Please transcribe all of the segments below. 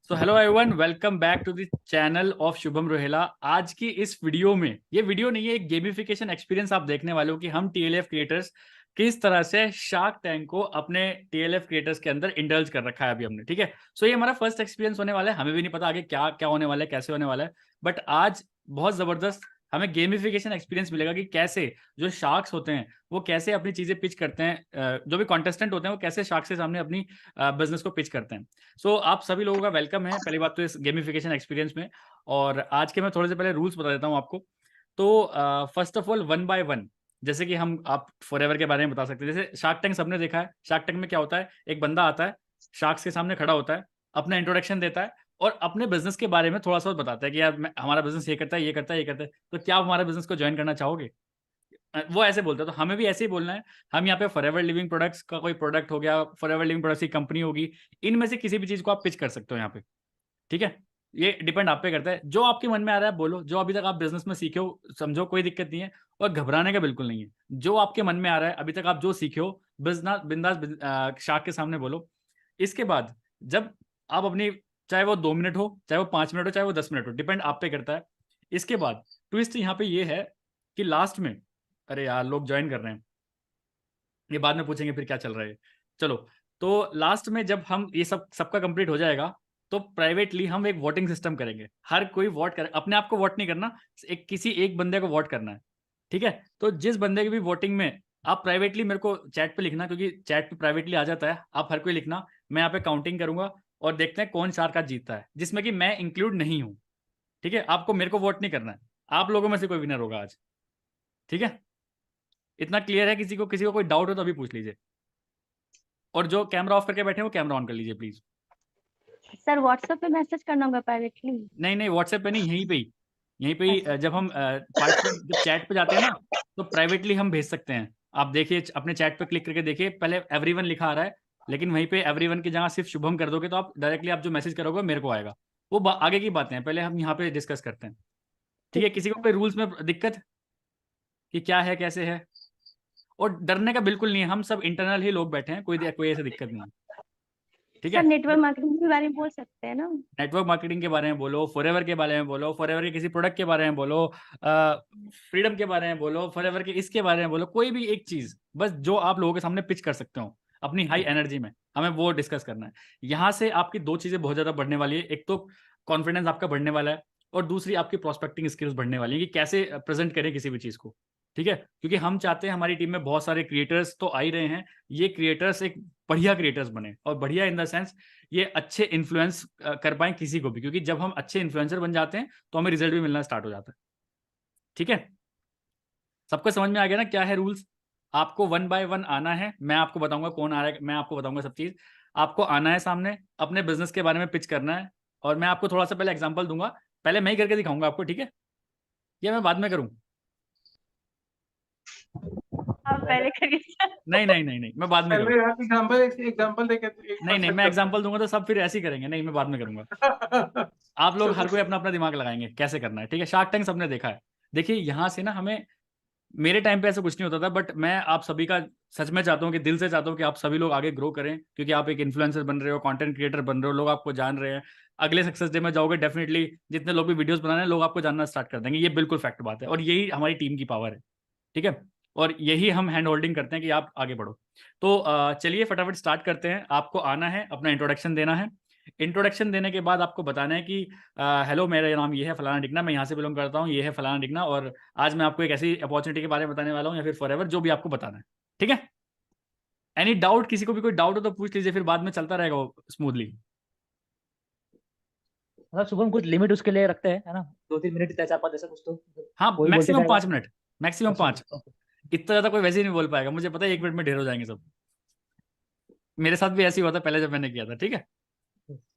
So hello everyone, welcome back to the channel of Shubham Rohela. आज की इस वीडियो में, ये वीडियो नहीं है, एक गेमिफिकेशन एक्सपीरियंस आप देखने वाले हो कि हम टीएलएफ क्रिएटर्स किस तरह से शार्क टैंक को अपने टीएलएफ क्रिएटर्स के अंदर इंडल्ज कर रखा है अभी हमने। ठीक है, सो ये हमारा फर्स्ट एक्सपीरियंस होने वाला है। हमें भी नहीं पता आगे क्या क्या होने वाला है, कैसे होने वाला है, बट आज बहुत जबरदस्त हमें गेमिफिकेशन एक्सपीरियंस मिलेगा कि कैसे जो शार्क्स होते हैं वो कैसे अपनी चीजें पिच करते हैं, जो भी कॉन्टेस्टेंट होते हैं वो कैसे शार्क के सामने अपनी बिजनेस को पिच करते हैं। सो आप सभी लोगों का वेलकम है पहली बात तो इस गेमिफिकेशन एक्सपीरियंस में। और आज के मैं थोड़े से पहले रूल्स बता देता हूँ आपको। तो first of all, one by one, जैसे कि हम आप फॉरएवर के बारे में बता सकते हैं। जैसे शार्क टैंक सबने देखा है। शार्क टैंक में क्या होता है, एक बंदा आता है, शार्क्स के सामने खड़ा होता है, अपना इंट्रोडक्शन देता है और अपने बिजनेस के बारे में थोड़ा सा बताता है कि यार हमारा बिजनेस ये करता है, ये करता है, ये करता है, तो क्या आप हमारे बिजनेस को ज्वाइन करना चाहोगे। वो ऐसे बोलता है, तो हमें भी ऐसे ही बोलना है। हम यहाँ पे फॉरएवर लिविंग प्रोडक्ट्स का कोई प्रोडक्ट हो गया, फॉरएवर लिविंग प्रोडक्ट्स की कंपनी होगी, इनमें से किसी भी चीज को आप पिच कर सकते हो यहाँ पे। ठीक है, ये डिपेंड आप पे करता है। जो आपके मन में आ रहा है बोलो, जो अभी तक आप बिजनेस में सीखे हो समझो, कोई दिक्कत नहीं है और घबराने का बिल्कुल नहीं है। जो आपके मन में आ रहा है अभी तक आप जो सीखे हो, बिजनेस बिंदास शार्क के सामने बोलो। इसके बाद जब आप अपनी, चाहे वो 2 मिनट हो, चाहे वो 5 मिनट हो, चाहे वो 10 मिनट हो, डिपेंड आप पे करता है। इसके बाद ट्विस्ट यहाँ पे ये है कि लास्ट में, अरे यार लोग ज्वाइन कर रहे हैं, ये बाद में पूछेंगे फिर क्या चल रहा है। चलो, तो लास्ट में जब हम ये सबका कंप्लीट हो जाएगा तो प्राइवेटली हम एक वोटिंग सिस्टम करेंगे। हर कोई वोट करे, अपने आप को वोट नहीं करना, किसी एक बंदे को वोट करना है। ठीक है, तो जिस बंदे की भी वोटिंग में, आप प्राइवेटली मेरे को चैट पे लिखना, क्योंकि चैट पे प्राइवेटली आ जाता है, आप हर कोई लिखना। मैं यहाँ पे काउंटिंग करूंगा और देखते हैं कौन शार्क आज जीतता है, जिसमें कि मैं इंक्लूड नहीं हूँ। ठीक है, आपको मेरे को वोट नहीं करना है, आप लोगों में से कोई विनर होगा आज। ठीक है, इतना क्लियर है? किसी को कोई डाउट हो तो अभी पूछ लीजिए। और जो कैमरा ऑफ करके बैठे हैं वो कैमरा ऑन कर लीजिए प्लीज। सर व्हाट्सएप पे मैसेज करना होगा प्राइवेटली? नहीं नहीं, व्हाट्सएप पे नहीं, यहीं पे ही, यहीं पे ही। अच्छा। जब हम पार्टिसिपेंट जब चैट पे जाते हैं ना, तो प्राइवेटली हम भेज सकते हैं। आप देखिए अपने चैट पे क्लिक करके देखिए, पहले एवरीवन लिखा आ रहा है, लेकिन वहीं पे एवरीवन की जगह सिर्फ शुभम कर दोगे तो आप डायरेक्टली, आप जो मैसेज करोगे मेरे को आएगा। वो आगे की बातें हैं, पहले हम यहाँ पे डिस्कस करते हैं। ठीक है, ठीक है किसी को सर। कोई रूल्स में दिक्कत कि क्या है कैसे है? और डरने का बिल्कुल नहीं है, हम सब इंटरनल ही लोग बैठे हैं, कोई कोई ऐसी दिक्कत नहीं है। ठीक सर है, नेटवर्क मार्केटिंग के बारे में बोल सकते हैं ना? नेटवर्क मार्केटिंग के बारे में बोलो, फॉरएवर के बारे में बोलो, फॉरएवर के किसी प्रोडक्ट के बारे में बोलो, फ्रीडम के बारे में बोलो, फॉरएवर के इसके बारे में बोलो, कोई भी एक चीज बस जो आप लोगों के सामने पिच कर सकते हो अपनी हाई एनर्जी में, हमें वो डिस्कस करना है। यहाँ से आपकी दो चीजें बहुत ज्यादा बढ़ने वाली है। एक तो कॉन्फिडेंस आपका बढ़ने वाला है, और दूसरी आपकी प्रोस्पेक्टिंग स्किल्स बढ़ने वाली है कि कैसे प्रेजेंट करें किसी भी चीज को। ठीक है, क्योंकि हम चाहते हैं हमारी टीम में बहुत सारे क्रिएटर्स तो आ ही रहे हैं, ये क्रिएटर्स एक बढ़िया क्रिएटर्स बने, और बढ़िया इन द सेंस ये अच्छे इन्फ्लुएंस कर पाए किसी को भी, क्योंकि जब हम अच्छे इन्फ्लुएंसर बन जाते हैं तो हमें रिजल्ट भी मिलना स्टार्ट हो जाता है। ठीक है, सबको समझ में आ गया ना क्या है रूल्स? आपको वन बाय वन आना है, मैं आपको बताऊंगा कौन आ रहा है, मैं आपको बताऊंगा सब चीज। आपको आना है सामने, अपने बिजनेस के बारे में पिच करना है, और मैं आपको थोड़ा सा पहले एग्जांपल दूंगा। पहले मैं ही करके दिखाऊंगा आपको, ठीक है, या मैं बाद में करूं? आप पहले करिए सर। नहीं नहीं नहीं नहीं, मैं बाद में करूँ। पहले आप एग्जांपल देके एक नहीं नहीं, मैं एग्जांपल दूंगा तो सब फिर ऐसे ही करेंगे। नहीं, मैं बाद में करूंगा। आप लोग हर कोई अपना अपना दिमाग लगाएंगे कैसे करना है। ठीक है, शार्क टैंक सबने देखा है। देखिए यहाँ से ना, हमें, मेरे टाइम पे ऐसा कुछ नहीं होता था, बट मैं आप सभी का सच में चाहता हूँ कि दिल से चाहता हूँ कि आप सभी लोग आगे ग्रो करें, क्योंकि आप एक इन्फ्लुएंसर बन रहे हो, कंटेंट क्रिएटर बन रहे हो, लोग आपको जान रहे हैं। अगले सक्सेस डे में जाओगे डेफिनेटली, जितने लोग भी वीडियोस बना रहे हैं लोग आपको जानना स्टार्ट कर देंगे। ये बिल्कुल फैक्ट बात है, और यही हमारी टीम की पावर है। ठीक है, और यही हम हैंड होल्डिंग करते हैं कि आप आगे बढ़ो। तो चलिए फटाफट स्टार्ट करते हैं। आपको आना है, अपना इंट्रोडक्शन देना है। इंट्रोडक्शन देने के बाद आपको बताना है कि हेलो, मेरा नाम ये है फलाना डिगना, मैं यहाँ से बिलोंग करता हूँ, ये है फलाना डिगना, और आज मैं आपको एक ऐसी अपॉर्चुनिटी के बारे में बताने वाला हूँ, या फिर फॉरएवर, जो भी आपको बताना है। ठीक है, एनी डाउट? किसी को भी कोई डाउट हो तो पूछ लीजिए, फिर बाद में चलता रहेगा वो स्मूथली। मतलब शुभम कुछ लिमिट उसके लिए रखते हैं, है ना? 2-3 मिनट, 4-5 ऐसा कुछ तो हाँ, कोई बोलते मैक्सिमम जाएगा। 5 मिनट, मैक्सिमम अच्छा, 5। ओके। इतना ज्यादा कोई वैसे ही नहीं बोल पाएगा, मुझे पता है 1 मिनट में ढेर हो जाएंगे सब। मेरे साथ भी ऐसे ही हुआ था पहले जब मैंने किया था। ठीक है,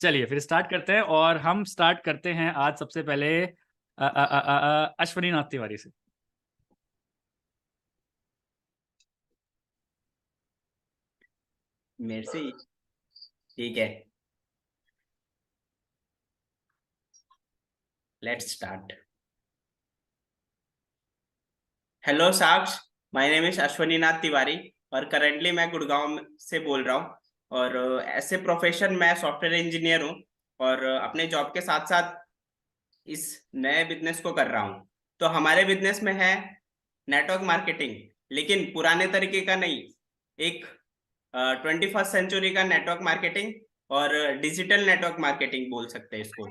चलिए फिर स्टार्ट करते हैं, और हम स्टार्ट करते हैं आज सबसे पहले अश्वनी नाथ तिवारी से। मेरे से ही? ठीक है, लेट्स स्टार्ट। हेलो साक्ष, माय नेम इज अश्वनी नाथ तिवारी और करेंटली मैं गुड़गांव से बोल रहा हूँ। और ऐसे प्रोफेशन मैं सॉफ्टवेयर इंजीनियर हूँ, और अपने जॉब के साथ साथ इस नए बिजनेस को कर रहा हूँ। तो हमारे बिजनेस में है नेटवर्क मार्केटिंग, लेकिन पुराने तरीके का नहीं, एक 21st सेंचुरी का नेटवर्क मार्केटिंग और डिजिटल नेटवर्क मार्केटिंग बोल सकते हैं इसको।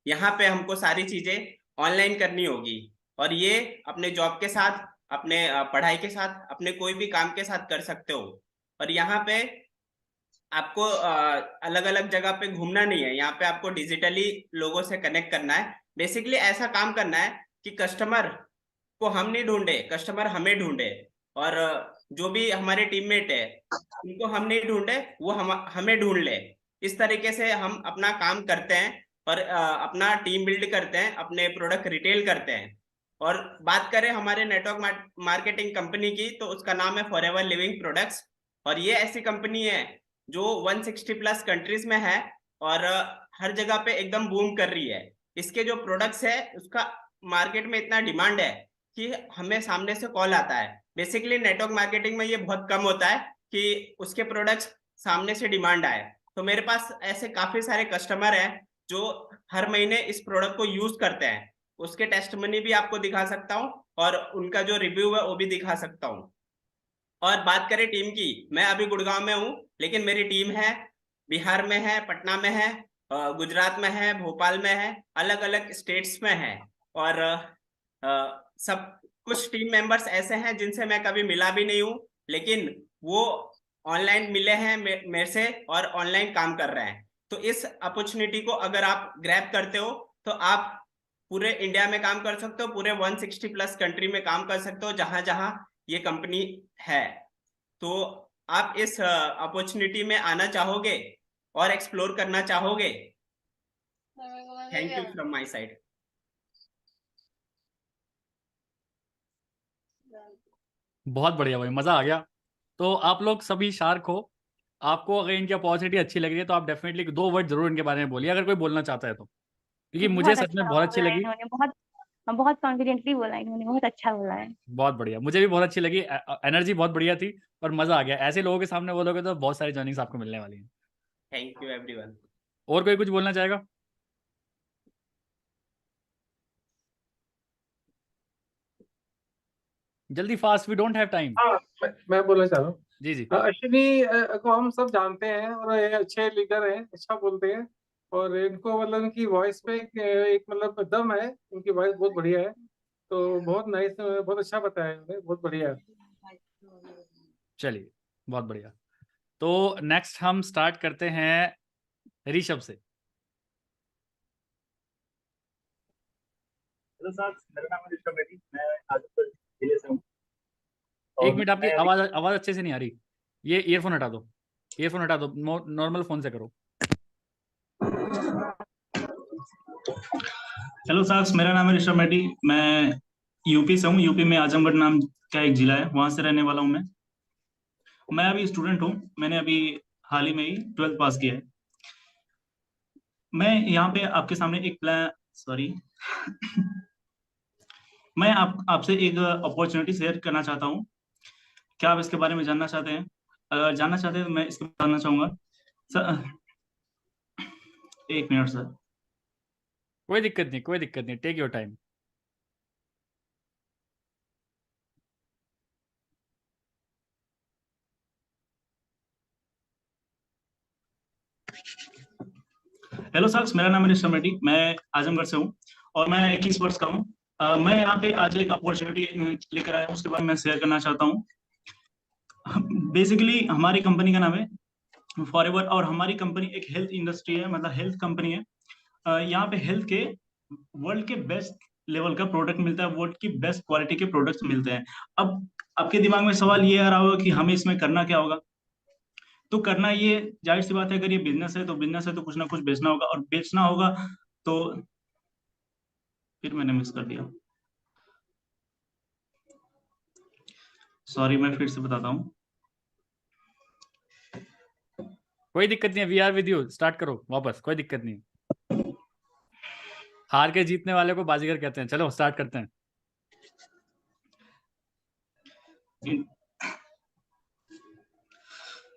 यहाँ पे हमको सारी चीजें ऑनलाइन करनी होगी और ये अपने जॉब के साथ, अपने पढ़ाई के साथ, अपने कोई भी काम के साथ कर सकते हो। और यहाँ पे आपको अलग अलग जगह पे घूमना नहीं है, यहाँ पे आपको डिजिटली लोगों से कनेक्ट करना है। बेसिकली ऐसा काम करना है कि कस्टमर को हम नहीं ढूंढे, कस्टमर हमें ढूंढे। और जो भी हमारे टीममेट है उनको हम नहीं ढूंढे, वो हमें ढूंढ ले। इस तरीके से हम अपना काम करते हैं और अपना टीम बिल्ड करते हैं, अपने प्रोडक्ट रिटेल करते हैं। और बात करें हमारे नेटवर्क मार्केटिंग कंपनी की, तो उसका नाम है फॉरएवर लिविंग प्रोडक्ट्स। और ये ऐसी कंपनी है जो 160 प्लस कंट्रीज में है और हर जगह पे एकदम बूम कर रही है। इसके जो प्रोडक्ट्स है उसका मार्केट में इतना डिमांड है कि हमें सामने से कॉल आता है। बेसिकली नेटवर्क मार्केटिंग में ये बहुत कम होता है कि उसके प्रोडक्ट्स सामने से डिमांड आए। तो मेरे पास ऐसे काफी सारे कस्टमर हैं जो हर महीने इस प्रोडक्ट को यूज करते हैं। उसके टेस्टमनी भी आपको दिखा सकता हूँ और उनका जो रिव्यू है वो भी दिखा सकता हूँ। और बात करें टीम की, मैं अभी गुड़गांव में हूँ, लेकिन मेरी टीम है बिहार में है, पटना में है, गुजरात में है, भोपाल में है, अलग अलग स्टेट्स में है। और सब कुछ टीम मेंबर्स ऐसे हैं जिनसे मैं कभी मिला भी नहीं हूँ, लेकिन वो ऑनलाइन मिले हैं मेरे से और ऑनलाइन काम कर रहे हैं। तो इस अपॉर्चुनिटी को अगर आप ग्रैब करते हो तो आप पूरे इंडिया में काम कर सकते हो, पूरे 160 प्लस कंट्री में काम कर सकते हो जहां जहां ये कंपनी है। तो आप इस अपॉर्चुनिटी में आना चाहोगे और एक्सप्लोर करना चाहोगे? Thank you from my side. बहुत बढ़िया भाई, मजा आ गया। तो आप लोग सभी शार्क हो, आपको अगर इनकी अपॉर्चुनिटी अच्छी लग रही है तो आप डेफिनेटली 2 वर्ड जरूर इनके बारे में बोलिए, अगर कोई बोलना चाहता है तो, क्योंकि मुझे बहुत सच में अच्छा बहुत अच्छी बोला है लगी। इन्होंने, बहुत बहुत कॉन्फिडेंटली बोला इन्होंने, बहुत अच्छा बोला है। बहुत बढ़िया, मुझे भी बहुत अच्छी लगी, एनर्जी बहुत बढ़िया थी और मजा आ गया। ऐसे लोगों के सामने बोलोगे तो बहुत सारी जर्निंग्स आपको मिलने वाली हैं। Thank you everyone. और कोई कुछ बोलना चाहेगा? जल्दी, fast, we don't have time. हाँ, मैं बोलना चाह रहा हूँ। जी जी। अश्विनी को हम सब जानते हैं और ये अच्छे लीडर हैं, अच्छा बोलते हैं। और इनको मतलब इनकी वॉइस पे एक मतलब दम है, इनकी वॉइस बहुत बढ़िया है। तो बहुत नाइस, बहुत अच्छा बताया इन्होंने, बहुत बढ़िया है। चलिए, बहुत बढ़िया। तो नेक्स्ट हम स्टार्ट करते हैं ऋषभ से। हेलो सर, मेरा नाम है ऋषभ बेदी, मैं आजमगढ़ जिले से हूँ। एक और मिनट, आपकी मैं अभी आवाज आवाज अच्छे से नहीं आ रही। ये ईयरफोन हटा दो, ईयरफोन हटा दो, नॉर्मल फोन से करो। हेलो साक्स, मेरा नाम है ऋषभ बेदी, मैं यूपी से हूँ। यूपी में आजमगढ़ नाम का एक जिला है, वहां से रहने वाला हूँ मैं अभी स्टूडेंट हूँ। मैंने अभी हाल ही में ही 12th पास किया है। मैं यहाँ पे आपके सामने एक प्लान, सॉरी मैं आपसे एक अपॉर्चुनिटी शेयर करना चाहता हूँ। क्या आप इसके बारे में जानना चाहते हैं? अगर जानना चाहते हैं तो मैं इसके बारे में जानना चाहूंगा सर। एक मिनट सर। कोई दिक्कत नहीं, कोई दिक्कत नहीं, take your time. Hello sharks, मेरा नाम है ऋषभ रेड्डी, मैं आजमगढ़ से हूँ और मैं 21 वर्ष का हूँ। मैं यहाँ पे आज एक अपॉर्चुनिटी लेकर आया हूँ, उसके बारे में मैं शेयर करना चाहता हूँ। बेसिकली हमारी कंपनी का नाम है फॉरएवर और हमारी कंपनी एक हेल्थ इंडस्ट्री है, मतलब हेल्थ कंपनी है। यहाँ पे हेल्थ के वर्ल्ड के बेस्ट लेवल का प्रोडक्ट मिलता है, वर्ल्ड की बेस्ट क्वालिटी के प्रोडक्ट्स मिलते हैं। अब आपके दिमाग में सवाल ये आ रहा होगा कि हमें इसमें करना क्या होगा। तो करना ये जाहिर सी बात है, अगर ये बिजनेस है तो बिजनेस है तो कुछ ना कुछ बेचना होगा, और बेचना होगा तो फिर मैंने मिस कर दिया, सॉरी, मैं फिर से बताता हूँ। कोई दिक्कत नहीं है, we are with you, start करो वापस, कोई दिक्कत नहीं। हार के जीतने वाले को बाजीगर कहते हैं। चलो स्टार्ट करते हैं।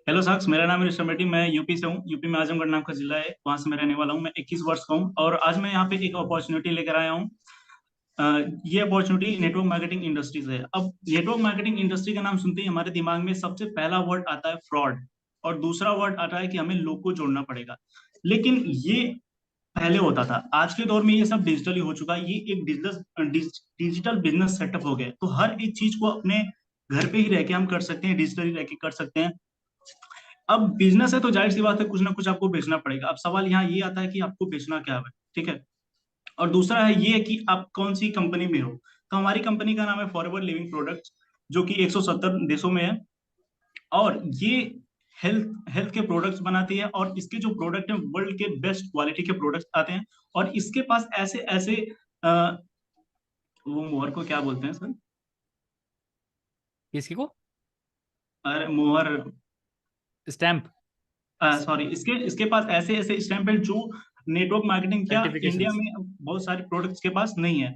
हेलो साक्ष, मेरा नाम है ऋषभ रेड्डी। मैं यूपी से हूँ। यूपी में आजमगढ़ नाम का जिला है, वहां से मैं रहने वाला हूँ। मैं 21 वर्ष का हूँ और आज मैं यहाँ पे एक अपॉर्चुनिटी लेकर आया हूँ। ये अपॉर्चुनिटी नेटवर्क मार्केटिंग इंडस्ट्री से है। अब नेटवर्क मार्केटिंग इंडस्ट्री का नाम सुनते ही हमारे दिमाग में सबसे पहला वर्ड आता है फ्रॉड, और दूसरा वर्ड आता है कि हमें लोग को जोड़ना पड़ेगा। लेकिन ये पहले होता था, आज के दौर में ये सब डिजिटली हो चुका है। ये एक डिजिटल बिजनेस सेटअप हो गया। तो हर एक चीज को अपने घर पे ही रह के हम कर सकते हैं, डिजिटली रह के कर सकते हैं। अब बिजनेस है तो जाहिर सी बात है कुछ ना कुछ आपको बेचना पड़ेगा। अब सवाल यहाँ ये आता है कि आपको बेचना क्या है, ठीक है। और दूसरा है ये कि आप कौन सी कंपनी में हो। तो हमारी कंपनी का नाम है फॉरएवर लिविंग प्रोडक्ट्स, जो कि 170 देशों में है। और ये हेल्थ हेल्थ के प्रोडक्ट्स बनाती है, और इसके जो प्रोडक्ट हैं वर्ल्ड के बेस्ट क्वालिटी के प्रोडक्ट्स आते हैं। और इसके पास ऐसे ऐसे वो मोहर को क्या बोलते हैं सर? किसी को? अरे मोहर, स्टैंप, सॉरी, इसके इसके पास ऐसे ऐसे स्टैंप है जो नेटवर्क मार्केटिंग क्या इंडिया सर्टिफिकेशंस। में बहुत सारे प्रोडक्ट्स के पास नहीं है।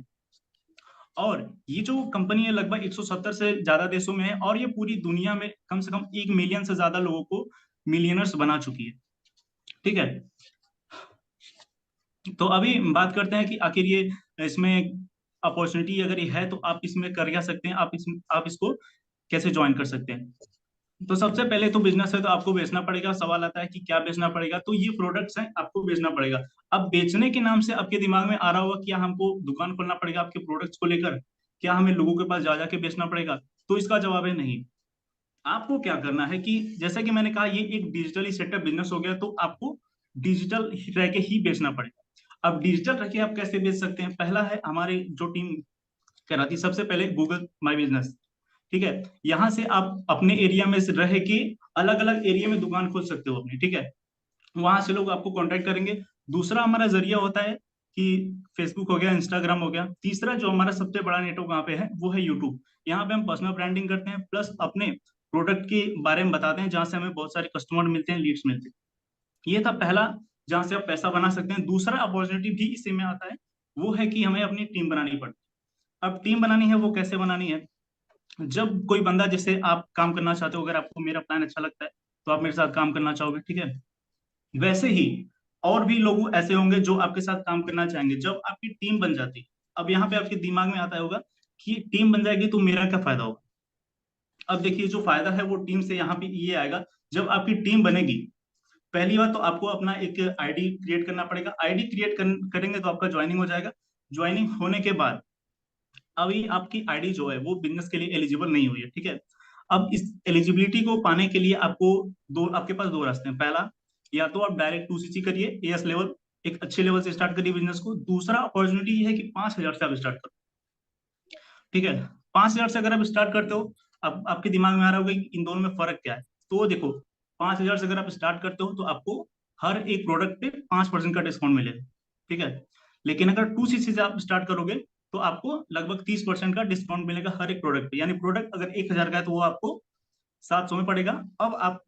और ये जो कंपनी है लगभग 170 से ज्यादा देशों में है, और ये पूरी दुनिया में कम से कम 1 मिलियन से ज्यादा लोगों को मिलियनर्स बना चुकी है, ठीक है। तो अभी बात करते हैं कि आखिर ये इसमें अपॉर्चुनिटी अगर ये है तो आप इसमें कर क्या सकते हैं, आप इसको कैसे ज्वाइन कर सकते हैं। तो सबसे पहले तो बिजनेस है तो आपको बेचना पड़ेगा। सवाल आता है कि क्या बेचना पड़ेगा, तो ये प्रोडक्ट्स हैं, आपको बेचना पड़ेगा। अब बेचने के नाम से आपके दिमाग में आ रहा होगा क्या हमको दुकान खोलना पड़ेगा आपके प्रोडक्ट्स को लेकर, क्या हमें लोगों के पास जा जाके बेचना पड़ेगा? तो इसका जवाब है नहीं। आपको क्या करना है कि जैसा कि मैंने कहा, ये एक डिजिटली सेटअप बिजनेस हो गया, तो आपको डिजिटल रह के ही बेचना पड़ेगा। अब डिजिटल रह के आप कैसे बेच सकते हैं? पहला है, हमारी जो टीम कराती, सबसे पहले गूगल माई बिजनेस, ठीक है। यहाँ से आप अपने एरिया में से रह के अलग अलग एरिया में दुकान खोल सकते हो अपनी, ठीक है। वहां से लोग आपको कांटेक्ट करेंगे। दूसरा हमारा जरिया होता है कि फेसबुक हो गया, इंस्टाग्राम हो गया। तीसरा जो हमारा सबसे बड़ा नेटवर्क वहाँ पे है वो है यूट्यूब। यहाँ पे हम पर्सनल ब्रांडिंग करते हैं, प्लस अपने प्रोडक्ट के बारे में बताते हैं, जहाँ से हमें बहुत सारे कस्टमर मिलते हैं, लीड्स मिलते हैं। ये था पहला, जहाँ से आप पैसा बना सकते हैं। दूसरा अपॉर्चुनिटी भी इसी में आता है, वो है कि हमें अपनी टीम बनानी पड़ती है। अब टीम बनानी है, वो कैसे बनानी है? जब कोई बंदा, जैसे आप काम करना चाहते हो, अगर आपको मेरा प्लान अच्छा लगता है तो आप मेरे साथ काम करना चाहोगे, ठीक है। वैसे ही और भी लोग ऐसे होंगे जो आपके साथ काम करना चाहेंगे जब आपकी टीम बन जाती है। अब यहाँ पे आपके दिमाग में आता होगा कि टीम बन जाएगी तो मेरा क्या फायदा होगा। अब देखिए, जो फायदा है वो टीम से यहाँ पे ये आएगा। जब आपकी टीम बनेगी, पहली बात तो आपको अपना एक आईडी क्रिएट करना पड़ेगा। आईडी क्रिएट करेंगे तो आपका ज्वाइनिंग हो जाएगा। ज्वाइनिंग होने के बाद अभी आपकी आईडी जो है वो बिजनेस के लिए एलिजिबल नहीं हुई है, ठीक है। अब इस एलिजिबिलिटी को पाने के लिए आपके पास दो रास्ते हैं। पहला, या तो आप डायरेक्ट 2cc करिए, एएस लेवल, एक अच्छे लेवल से स्टार्ट करिए बिजनेस को। दूसरा अपॉर्चुनिटी ये है कि 5,000 से आप स्टार्ट करो, ठीक है। 5,000 से अगर आप स्टार्ट करते हो, अब आपके दिमाग में आ रहा होगा कि इन दोनों में फर्क क्या है। तो देखो, 5,000 से अगर आप स्टार्ट करते हो तो आपको हर एक प्रोडक्ट पे 5% का डिस्काउंट मिलेगा, ठीक है। लेकिन अगर 2cc से आप स्टार्ट करोगे तो आपको लगभग 30% का डिस्काउंट मिलेगा हर एक प्रोडक्ट पे। यानी प्रोडक्ट अगर 1,000 का है तो वो आपको 700 में पड़ेगा। अब आप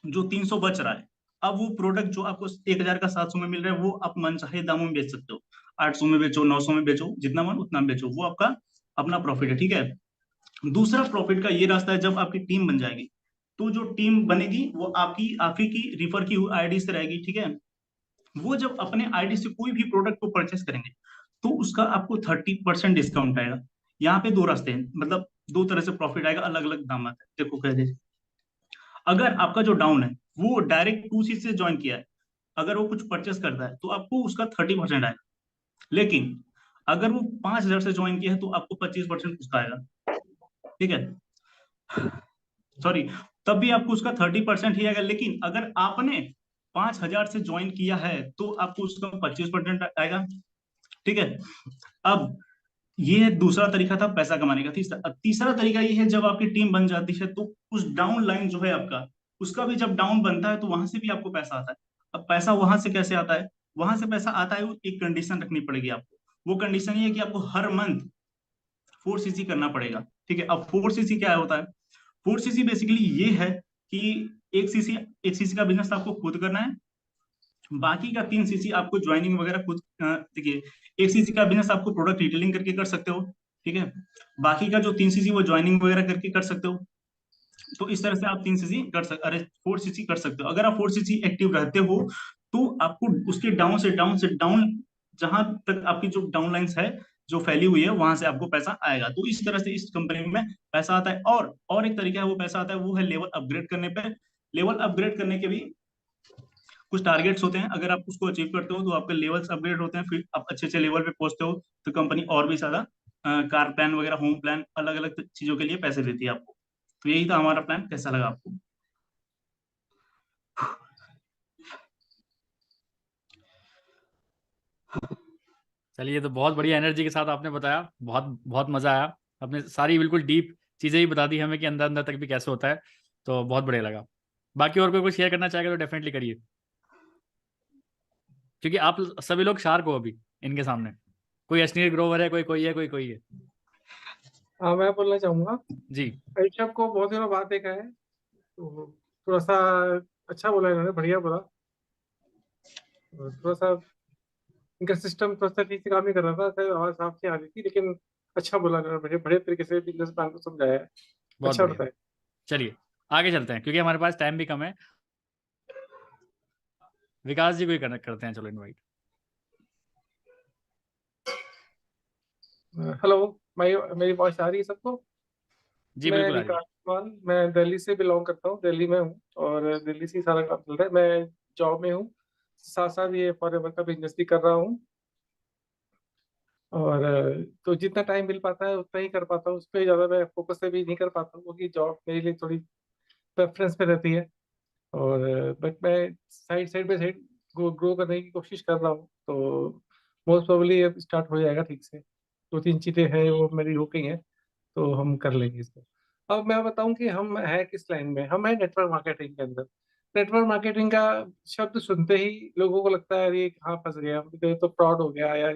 जो 300 बच रहा है, अब वो प्रोडक्ट जो आपको 1,000 का 700 में मिल रहा है, वो आप मनचाहे दामों में बेच सकते हो। 800 में बेचो, 900 में बेचो, जितना मन उतना बेचो, वो आपका अपना प्रॉफिट है, ठीक है। दूसरा प्रॉफिट का ये रास्ता है, जब आपकी टीम बन जाएगी तो जो टीम बनेगी वो आप ही की रिफर की हुई आईडी से रहेगी, ठीक है। वो जब अपने आईडी से कोई भी प्रोडक्ट को परचेस करेंगे तो उसका आपको 30% डिस्काउंट आएगा। यहाँ पे दो रास्ते हैं, मतलब दो तरह से प्रॉफिट आएगा, अलग अलग दाम आता है। देखो कह दे, अगर आपका जो डाउन है वो डायरेक्ट 2cc से ज्वाइन किया है, अगर वो कुछ परचेस करता है तो आपको उसका 30% आएगा। लेकिन अगर वो 5,000 से ज्वाइन किया है तो आपको 25% उसका आएगा, ठीक है। सॉरी, तब भी आपको उसका 30% ही आएगा। लेकिन अगर आपने 5,000 से ज्वाइन किया है तो आपको उसका 25% आएगा, ठीक है। अब ये दूसरा तरीका था पैसा कमाने का। तीसरा तरीका ये है, जब आपकी टीम बन जाती है तो उस डाउन लाइन जो है आपका, उसका भी जब डाउन बनता है तो वहां से भी आपको पैसा आता है। अब पैसा वहां से कैसे आता है? वहां से पैसा आता है, एक कंडीशन रखनी पड़ेगी आपको। वो कंडीशन ये है कि आपको हर मंथ 4cc करना पड़ेगा, ठीक है। अब 4cc क्या होता है? 4cc बेसिकली ये है कि 1cc का बिजनेस आपको खुद करना है, बाकी का 3cc आपको ज्वाइनिंग वगैरह खुद, देखिए 1cc का बिजनेस आपको प्रोडक्ट रिटेलिंग करके कर सकते हो, ठीक है। बाकी का जो 3cc वो ज्वाइनिंग वगैरह करके कर सकते हो। तो इस तरह से आप 3cc कर सकते, अरे 4cc कर सकते हो। अगर आप 4cc एक्टिव रहते हो तो आपको उसके डाउन से डाउन जहां तक आपकी जो डाउन लाइन्स है जो फैली हुई है वहां से आपको पैसा आएगा। तो इस तरह से इस कंपनी में पैसा आता है। और एक तरीका है वो पैसा आता है, वो है लेवल अपग्रेड करने पे। लेवल अपग्रेड करने के भी कुछ टारगेट्स होते हैं, अगर आप उसको अचीव करते हो तो आपके लेवल्स अपग्रेड होते हैं, फिर आप अच्छे अच्छे लेवल पे पहुंचते हो तो कंपनी और भी ज्यादा कार प्लान वगैरह, होम प्लान, अलग अलग चीजों के लिए पैसे देती है आपको। तो यही था हमारा प्लान। कैसा लगा आपको? चलिए, तो बहुत बढ़िया एनर्जी के साथ आपने बताया, बहुत बहुत मजा आया। आपने सारी बिल्कुल डीप चीजें ही बता दी हमें कि अंदर अंदर तक भी कैसे होता है, तो बहुत बढ़िया लगा। बाकी और कोई कुछ शेयर करना चाहेगा तो डेफिनेटली करिए, क्योंकि आप सभी लोग शार्क हो अभी इनके सामने। कोई अश्नीर ग्रोवर है, कोई कोई है, कोई कोई है। हाँ, मैं बोलना चाहूंगा, जी। ऋषभ को बहुत दिनों बाद देखा है, तो थोड़ा सा अच्छा बोला इन्होंने, बढ़िया बोला। थोड़ा सा इनका सिस्टम थोड़ा सा ठीक से काम नहीं कर रहा था, शायद आवाज साफ नहीं आ रही थी, लेकिन अच्छा बोला इन्होंने, बढ़िया बढ़िया तरीके से बिजनेस प्लान को समझाया है। बहुत अच्छा बढ़िया। बताया। चलिए आगे चलते हैं, क्योंकि हमारे पास टाइम भी कम है। विकास जी को ही कनेक्ट करते हैं, चलो इनवाइट। हेलो, मेरी वॉइस आ रही है सबको? जी मैं बिल्कुल आ रही है। विकास मान, मैं दिल्ली से बिलोंग करता हूँ, दिल्ली में हूँ, और दिल्ली से ही सारा काम चल रहा है। मैं जॉब में हूँ, साथ साथ ये फॉरएवर का बिजनेस भी कर रहा हूँ। और तो जितना टाइम मिल पाता है उतना ही कर पाता हूँ, उस पर ज़्यादा मैं फोकस से भी नहीं कर पाता हूँ, क्योंकि जॉब मेरे लिए थोड़ी प्रेफरेंस पे रहती है। और बट मैं साइड बाई साइड ग्रो करने की कोशिश कर रहा हूँ, तो मोस्ट प्रोबेबली अब स्टार्ट हो जाएगा ठीक से। दो तीन चीज़ें हैं वो मेरी हो गई हैं, तो हम कर लेंगे इसको। अब मैं बताऊं कि हम है किस लाइन में। हम है नेटवर्क मार्केटिंग के अंदर। नेटवर्क मार्केटिंग का शब्द सुनते ही लोगों को लगता है यार ये कहाँ फंस गया, ये तो फ्रॉड हो गया यार,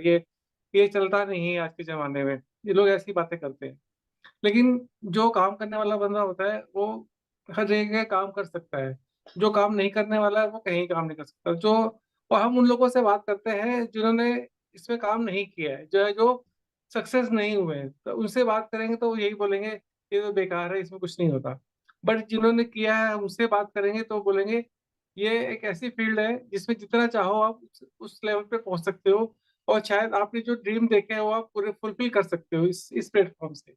ये चलता नहीं है आज के ज़माने में, ये लोग ऐसी बातें करते हैं। लेकिन जो काम करने वाला बंदा होता है वो हर जगह काम कर सकता है। जो काम नहीं करने वाला है वो कहीं काम नहीं कर सकता। जो और हम उन लोगों से बात करते हैं जिन्होंने इसमें काम नहीं किया है, जो सक्सेस नहीं हुए हैं, तो उनसे बात करेंगे तो वो यही बोलेंगे ये तो बेकार है, इसमें कुछ नहीं होता। बट जिन्होंने किया है उनसे बात करेंगे तो बोलेंगे ये एक ऐसी फील्ड है जिसमें जितना चाहो आप उस लेवल पे पहुंच सकते हो, और शायद आपने जो ड्रीम देखे हैं वो आप पूरे फुलफिल कर सकते हो इस प्लेटफॉर्म से।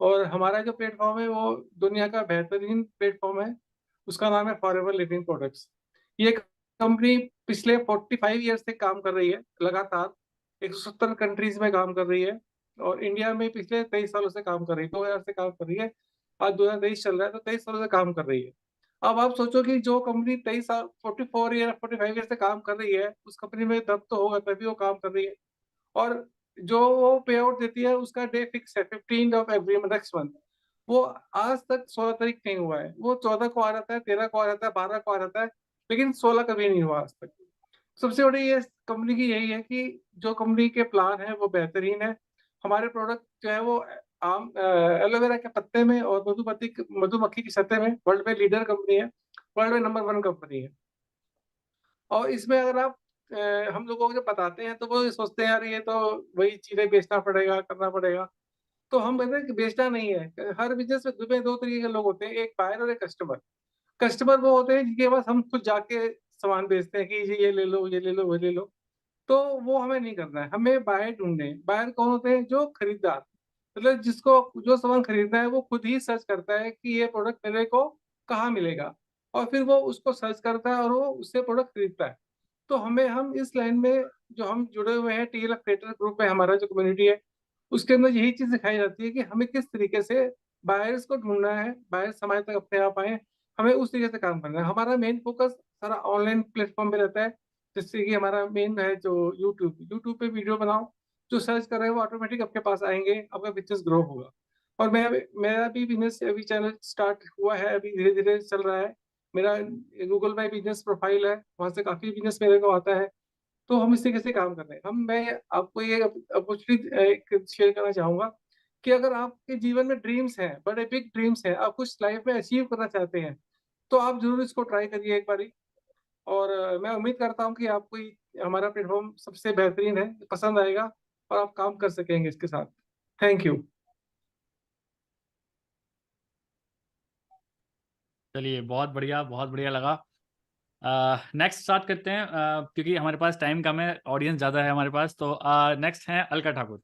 और हमारा जो प्लेटफॉर्म है वो दुनिया का बेहतरीन प्लेटफॉर्म है, उसका नाम है फॉरएवर लिविंग प्रोडक्ट्स। ये कंपनी पिछले 45 ईयर से काम कर रही है लगातार, 170 कंट्रीज में काम कर रही है, और इंडिया में पिछले 23 सालों से काम कर रही है, 2000 से काम कर रही है। आज 2023 चल रहा है, तो 23 सालों से काम कर रही है। अब आप सोचो कि जो कंपनी 23 साल 45 ईयर से काम कर रही है, उस कंपनी में दम तो होगा तभी वो काम कर रही है। और जो वो पे आउट देती है उसका डे फिक्स है, 15 ऑफ एवरी नेक्स्ट मंथ। वो आज तक 16 तारीख नहीं हुआ है, वो 14 को आ जाता है, 13 को आ जाता है, 12 को आ जाता है, लेकिन 16 कभी नहीं हुआ आज तक। सबसे बड़ी ये कंपनी की यही है कि जो कंपनी के प्लान है वो बेहतरीन है। हमारे प्रोडक्ट जो है वो आम एलोवेरा के पत्ते में और मधुमक्खी की सतह में वर्ल्ड में लीडर कंपनी है, वर्ल्ड में नंबर 1 कंपनी है। और इसमें अगर आप हम लोगों को जब बताते हैं तो वो ये सोचते हैं यार ये तो वही चीजें बेचना पड़ेगा, करना पड़ेगा। तो हम कहते हैं कि बेचना नहीं है। हर बिजनेस में दुनिया में दो तरीके के लोग होते हैं, एक बायर और एक कस्टमर। कस्टमर वो होते हैं जिनके पास हम खुद जाके सामान बेचते हैं कि ये ले लो, ये ले लो, वो ले लो। तो वो हमें नहीं करना है, हमें बायर ढूंढने हैं। बायर कौन होते हैं? जो खरीदार, मतलब जिसको जो सामान खरीदना है वो खुद ही सर्च करता है कि ये प्रोडक्ट मेरे को कहाँ मिलेगा, और फिर वो उसको सर्च करता है और वो उससे प्रोडक्ट खरीदता है। तो हम इस लाइन में जो हम जुड़े हुए हैं, टीएलएफ क्रिएटर ग्रुप में हमारा जो कम्युनिटी है, उसके अंदर यही चीज सिखाई जाती है कि हमें किस तरीके से बायर्स को ढूंढना है, बायर्स हमारे तक अपने आप आए, हमें उस तरीके से काम करना है। हमारा मेन फोकस सारा ऑनलाइन प्लेटफॉर्म पे रहता है। जैसे कि हमारा मेन है जो यूट्यूब पे वीडियो बनाओ, जो सर्च कर रहे हैं वो ऑटोमेटिक आपके पास आएंगे, आपका बिजनेस ग्रो होगा। और मेरा भी बिजनेस अभी चैनल स्टार्ट हुआ है, अभी धीरे धीरे चल रहा है। मेरा गूगल में बिजनेस प्रोफाइल है, वहाँ से काफी बिजनेस मेरे को आता है। तो हम इस तरीके से काम कर रहे हैं। मैं आपको ये अपॉर्चुनिटी एक शेयर करना चाहूंगा कि अगर आपके जीवन में ड्रीम्स हैं, बड़े बिग ड्रीम्स हैं, आप कुछ लाइफ में अचीव करना चाहते हैं, तो आप जरूर इसको ट्राई करिए एक बारी। और मैं उम्मीद करता हूँ कि आपको हमारा प्लेटफॉर्म सबसे बेहतरीन है, पसंद आएगा, और आप काम कर सकेंगे इसके साथ। Thank you. चलिए बहुत बढ़िया लगा। नेक्स्ट स्टार्ट करते हैं, क्योंकि हमारे पास टाइम कम है, ऑडियंस ज़्यादा है हमारे पास। तो नेक्स्ट है अलका ठाकुर।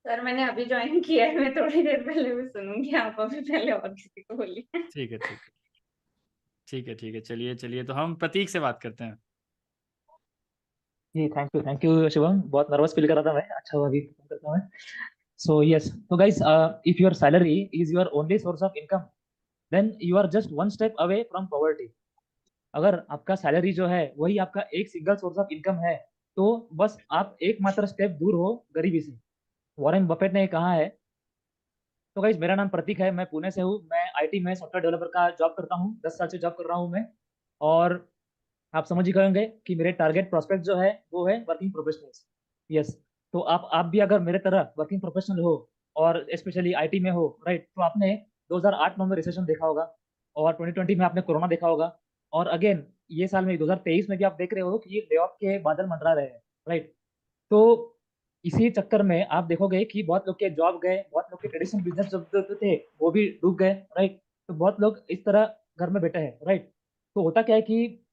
सर मैंने अभी ज्वाइन किया है, मैं थोड़ी देर पहले भी सुनूंगी, आप अभी पहले और किसी को बोलिए। ठीक है ठीक है ठीक है ठीक है, चलिए चलिए, तो हम प्रतीक से बात करते हैं। जी थैंक यू शिवम, बहुत नर्वस फील कर रहा था मैं, अच्छा हुआ अभी फोन करता हूँ मैं। सो यस, तो guys, if your salary is your only source of income, then you are just one step away from poverty. अगर आपका सैलरी जो है वही आपका एक सिंगल सोर्स ऑफ इनकम है, तो बस आप एकमात्र स्टेप दूर हो गरीबी से। वॉरेन बफेट ने कहा है। तो गाइज, मेरा नाम प्रतीक है, मैं पुणे से हूँ। मैं आईटी में सॉफ्टवेयर डेवलपर का जॉब करता हूँ, 10 साल से जॉब कर रहा हूँ मैं। और आप समझ ही गए कि मेरे टारगेट प्रोस्पेक्ट जो है वो है वर्किंग प्रोफेशनल्स। यस। तो आप भी अगर मेरे तरह वर्किंग प्रोफेशनल हो और स्पेशली आईटी में हो, राइट, तो आपने 2008 में रिसेशन देखा होगा, और 2020 में आपने कोरोना देखा होगा, और अगेन ये साल में 2023 में भी आप देख रहे हो कि ये ले ऑफ के बादल मंडरा रहे हैं, राइट। तो इसी चक्कर में आप देखोगे कि बहुत लोग के जॉब गए, बहुत लोग के ट्रेडिशनल बिजनेस जो थे वो भी डूब गए, राइट। तो बहुत लोग इस तरह घर में बैठे हैं, राइट। तो होता क्या है कि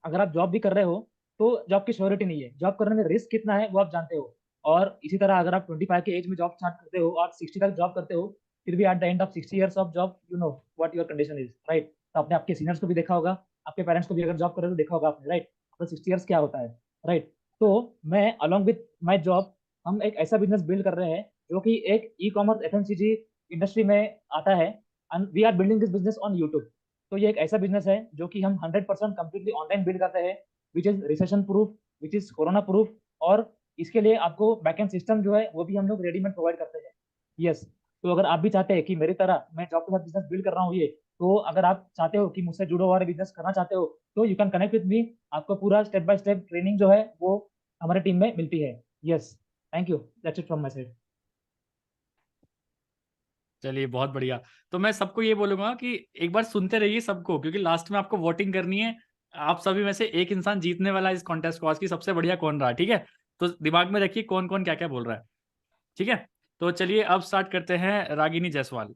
अगर आप जॉब भी कर रहे हो तो जॉब की श्योरिटी नहीं है, जॉब करने में रिस्क कितना है वो आप जानते हो। और इसी तरह अगर आप 25 के एज में जॉब स्टार्ट करते हो और 60 तक जॉब करते हो, फिर भी at the end of 60 years of job you know what your condition is, right. तो आपने आपके सीनियर्स को भी देखा होगा, आपके पेरेंट्स को भी अगर जॉब कर रहे हो तो देखा होगा आपने, राइट। तो 60 ईयर्स क्या होता है, राइट। तो मैं अलॉन्ग विथ माई जॉब, हम एक ऐसा बिजनेस बिल्ड कर रहे हैं जो कि एक ई कॉमर्स एफएमसीजी इंडस्ट्री में आता है, and we are building this business on YouTube. तो ये एक ऐसा बिजनेस है जो कि हम 100% कंप्लीटली ऑनलाइन बिल्ड करते हैं, which is recession proof, which is corona proof. और इसके लिए आपको बैकएंड सिस्टम जो है वो भी हम लोग रेडीमेड प्रोवाइड करते हैं। यस। तो अगर आप भी चाहते हैं कि मेरी तरह मैं जॉब के साथ बिजनेस बिल्ड कर रहा हूँ ये, तो अगर आप चाहते हो कि मुझसे जुड़ो और बिजनेस करना चाहते हो, तो you can connect with me. आपको पूरा स्टेप बाय स्टेप ट्रेनिंग जो है वो हमारे टीम में मिलती है। Yes, thank you, that's it from my side. चलिए बहुत बढ़िया। तो मैं सबको ये बोलूंगा कि एक बार सुनते रहिए सबको, क्योंकि लास्ट में आपको वोटिंग करनी है। आप सभी में से एक इंसान जीतने वाला है इस कॉन्टेस्ट को, आज की सबसे बढ़िया कौन रहा, ठीक है। तो दिमाग में रखिए कौन कौन क्या क्या बोल रहा है, ठीक है। तो चलिए अब स्टार्ट करते हैं रागिनी जायसवाल।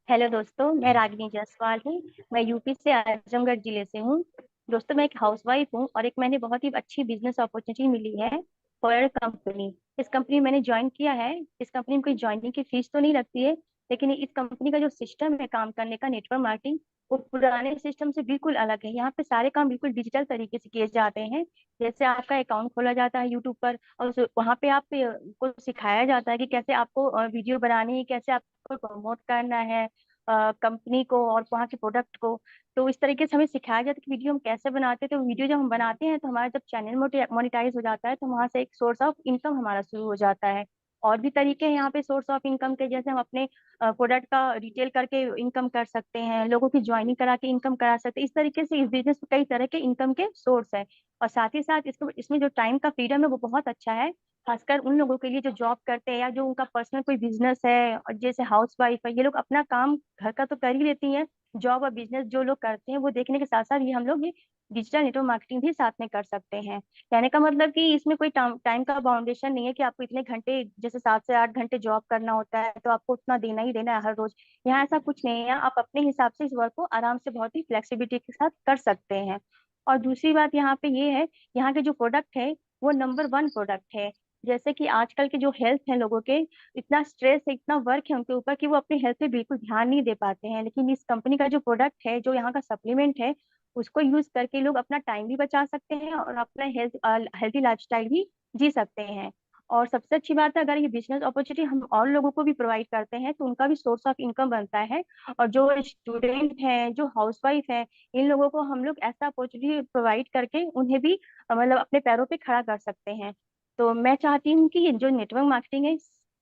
हेलो दोस्तों, मैं रागिनी जायसवाल हूँ। मैं यूपी से आजमगढ़ जिले से हूँ। दोस्तों, मैं एक हाउसवाइफ हूँ और एक मैंने बहुत ही अच्छी बिजनेस अपॉर्चुनिटी मिली है फॉर कंपनी। इस कंपनी में मैंने ज्वाइन किया है। इस कंपनी में कोई ज्वाइनिंग की फीस तो नहीं लगती है, लेकिन इस कंपनी का जो सिस्टम है काम करने का, नेटवर्क मार्केटिंग, वो पुराने सिस्टम से बिल्कुल अलग है। यहाँ पे सारे काम बिल्कुल डिजिटल तरीके से किए जाते हैं। जैसे आपका अकाउंट खोला जाता है यूट्यूब पर, और वहाँ पे आप को सिखाया जाता है कि कैसे आपको वीडियो बनानी है, कैसे आपको प्रमोट करना है कंपनी को और वहाँ के प्रोडक्ट को। तो इस तरीके से हमें सिखाया जाता है कि वीडियो हम कैसे बनाते हैं। तो वीडियो जब हम बनाते हैं तो हमारा जब चैनल मोनेटाइज हो जाता है, तो वहाँ से एक सोर्स ऑफ इनकम हमारा शुरू हो जाता है। और भी तरीके हैं यहाँ पे सोर्स ऑफ इनकम के, जैसे हम अपने प्रोडक्ट का रिटेल करके इनकम कर सकते हैं, लोगों की ज्वाइनिंग करा के इनकम करा सकते हैं। इस तरीके से इस बिजनेस में कई तरह के इनकम के सोर्स है। और साथ ही साथ इसमें जो टाइम का फ्रीडम है वो बहुत अच्छा है, खासकर उन लोगों के लिए जो जॉब करते हैं या जो उनका पर्सनल कोई बिजनेस है, और जैसे हाउस वाइफ है, ये लोग अपना काम घर का तो कर ही लेती हैं। जॉब और बिजनेस जो लोग करते हैं वो देखने के साथ साथ ये हम लोग ये डिजिटल नेटवर्क मार्केटिंग भी साथ में कर सकते हैं। कहने का मतलब कि इसमें कोई टाइम का बाउंडेशन नहीं है कि आपको इतने घंटे, जैसे 7 से 8 घंटे जॉब करना होता है तो आपको उतना देना ही देना है हर रोज। यहाँ ऐसा कुछ नहीं है, आप अपने हिसाब से इस वर्क को आराम से बहुत ही फ्लेक्सिबिलिटी के साथ कर सकते हैं। और दूसरी बात यहाँ पे ये है, यहाँ के जो प्रोडक्ट है वो नंबर 1 प्रोडक्ट है। जैसे कि आजकल के जो हेल्थ है लोगों के, इतना स्ट्रेस है, इतना वर्क है उनके ऊपर कि वो अपने हेल्थ पे बिल्कुल ध्यान नहीं दे पाते हैं। लेकिन इस कंपनी का जो प्रोडक्ट है, जो यहाँ का सप्लीमेंट है, उसको यूज करके लोग अपना टाइम भी बचा सकते हैं और अपना हेल्थी लाइफस्टाइल भी जी सकते हैं। और सबसे अच्छी बात है, अगर ये बिजनेस अपॉर्चुनिटी हम और लोगों को भी प्रोवाइड करते हैं तो उनका भी सोर्स ऑफ इनकम बनता है। और जो स्टूडेंट हैं, जो हाउसवाइफ हैं, इन लोगों को हम लोग ऐसा अपॉर्चुनिटी प्रोवाइड करके उन्हें भी मतलब अपने पैरों पे खड़ा कर सकते हैं। तो मैं चाहती हूँ कि ये जो नेटवर्क मार्केटिंग है,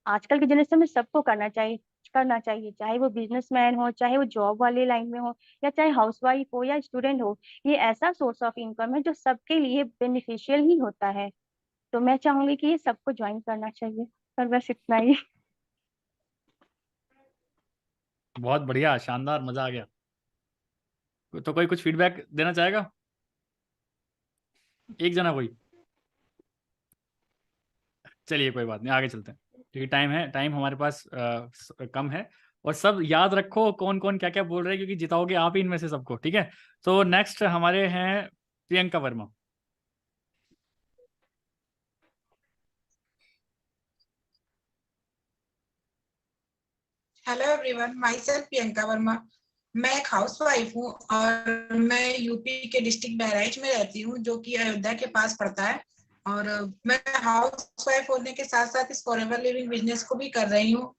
आजकल के जनरेशन में सबको करना चाहिए, चाहे वो बिजनेसमैन हो, चाहे वो जॉब वाले लाइन में हो, या चाहे हाउसवाइफ हो या स्टूडेंट हो। ये ऐसा सोर्स ऑफ इनकम है जो सबके लिए बेनिफिशियल ही होता है। तो मैं चाहूंगी कि ये सबको ज्वाइन करना चाहिए। पर बस इतना ही। बहुत बढ़िया, शानदार, मजा आ गया। तो कोई कुछ फीडबैक देना चाहेगा, एक जना कोई। चलिए कोई बात नहीं, आगे चलते हैं क्योंकि टाइम हमारे पास कम है। और सब याद रखो कौन कौन क्या क्या बोल रहे हैं, क्योंकि जिताओगे आप ही इनमें से सबको, ठीक है। तो नेक्स्ट हमारे हैं Priyanka Verma. Hello everyone, my self Priyanka Verma. मैं एक हाउस वाइफ हूँ और मैं यूपी के डिस्ट्रिक्ट बहराइच में रहती हूँ, जो कि अयोध्या के पास पड़ता है। और मैं हाउस वाइफ होने के साथ साथ इस फॉरएवर लिविंग बिजनेस को भी कर रही हूँ।